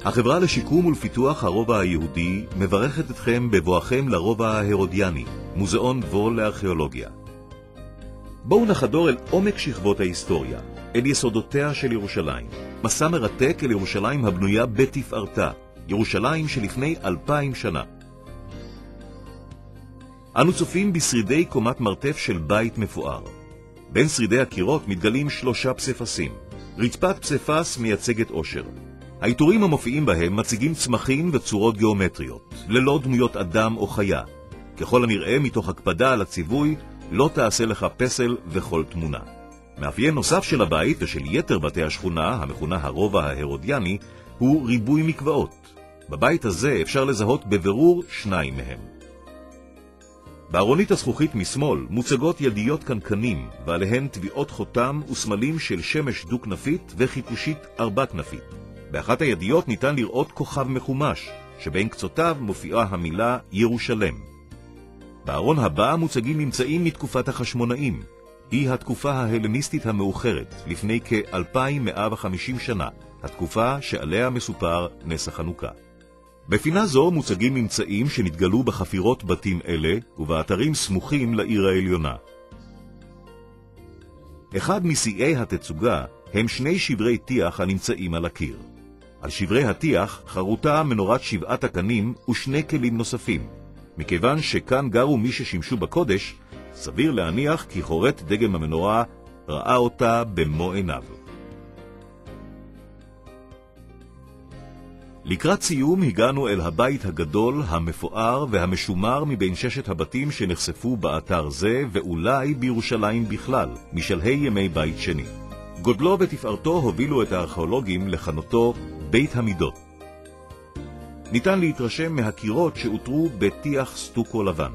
החברה לשיקום ולפיתוח הרובע היהודי מברכת אתכם בבואכם לרובע ההרודיאני, מוזיאון וול לארכיאולוגיה. בואו נחדור אל עומק שכבות ההיסטוריה, אל יסודותיה של ירושלים. מסע מרתק אל ירושלים הבנויה בתפארתה, ירושלים שלפני 2000 שנה. אנו צופים בשרידי קומת מרתף של בית מפואר. בין שרידי הקירות מתגלים 3 פסיפסים. רצפת פסיפס מייצגת עושר. העיטורים המופיעים בהם מציגים צמחים וצורות גיאומטריות, ללא דמויות אדם או חיה. ככל הנראה מתוך הקפדה על הציווי, לא תעשה לך פסל וכל תמונה. מאפיין נוסף של הבית ושל יתר בתי השכונה, המכונה הרובע ההרודיאני, הוא ריבוי מקוואות. בבית הזה אפשר לזהות בבירור 2 מהם. בארונית הזכוכית משמאל מוצגות ידיות קנקנים, ועליהן טביעות חותם וסמלים של שמש דו-כנפית וחיפושית 4-כנפית. באחת הידיות ניתן לראות כוכב מחומש, שבין קצותיו מופיעה המילה ירושלם. בארון הבא מוצגים ממצאים מתקופת החשמונאים. היא התקופה ההלניסטית המאוחרת, לפני כ-2150 שנה, התקופה שעליה מסופר נס החנוכה. בפינה זו מוצגים ממצאים שנתגלו בחפירות בתים אלה ובאתרים סמוכים לעיר העליונה. אחד משיאי התצוגה הם 2 שברי טיח הנמצאים על הקיר. על שברי הטיח חרוטה מנורת 7 הקנים ו2 כלים נוספים. מכיוון שכאן גרו מי ששימשו בקודש, סביר להניח כי חורת דגם המנורה ראה אותה במו עיניו. לקראת סיום הגענו אל הבית הגדול, המפואר והמשומר מבין 6 הבתים שנחשפו באתר זה ואולי בירושלים בכלל, משלהי ימי בית שני. גודלו ותפארתו הובילו את הארכיאולוגים לכנותו בית המידות. ניתן להתרשם מהקירות שאותרו בטיח סטוקו לבן.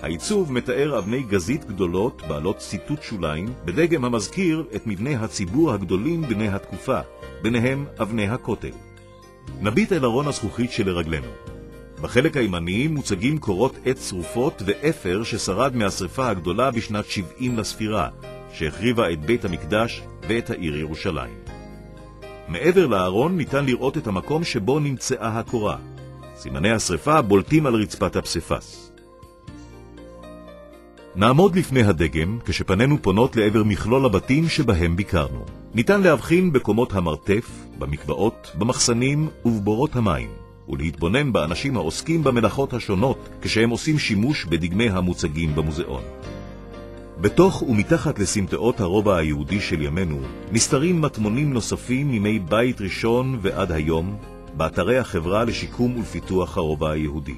העיצוב מתאר אבני גזית גדולות בעלות ציטוט שוליים, בדגם המזכיר את מבני הציבור הגדולים בני התקופה, ביניהם אבני הכותל. נביט אל ארון הזכוכית שלרגלנו. בחלק הימני מוצגים קורות עץ שרופות ואפר ששרד מהשריפה הגדולה בשנת 70 לספירה, שהחריבה את בית המקדש ואת העיר ירושלים. מעבר לארון ניתן לראות את המקום שבו נמצאה הקורה. סימני השריפה בולטים על רצפת הפסיפס. נעמוד לפני הדגם כשפנינו פונות לעבר מכלול הבתים שבהם ביקרנו. ניתן להבחין בקומות המרתף, במקוואות, במחסנים ובבורות המים, ולהתבונן באנשים העוסקים במלאכות השונות כשהם עושים שימוש בדגמי המוצגים במוזיאון. בתוך ומתחת לסמטאות הרובע היהודי של ימינו נסתרים מטמונים נוספים מימי בית ראשון ועד היום באתרי החברה לשיקום ולפיתוח הרובע היהודי.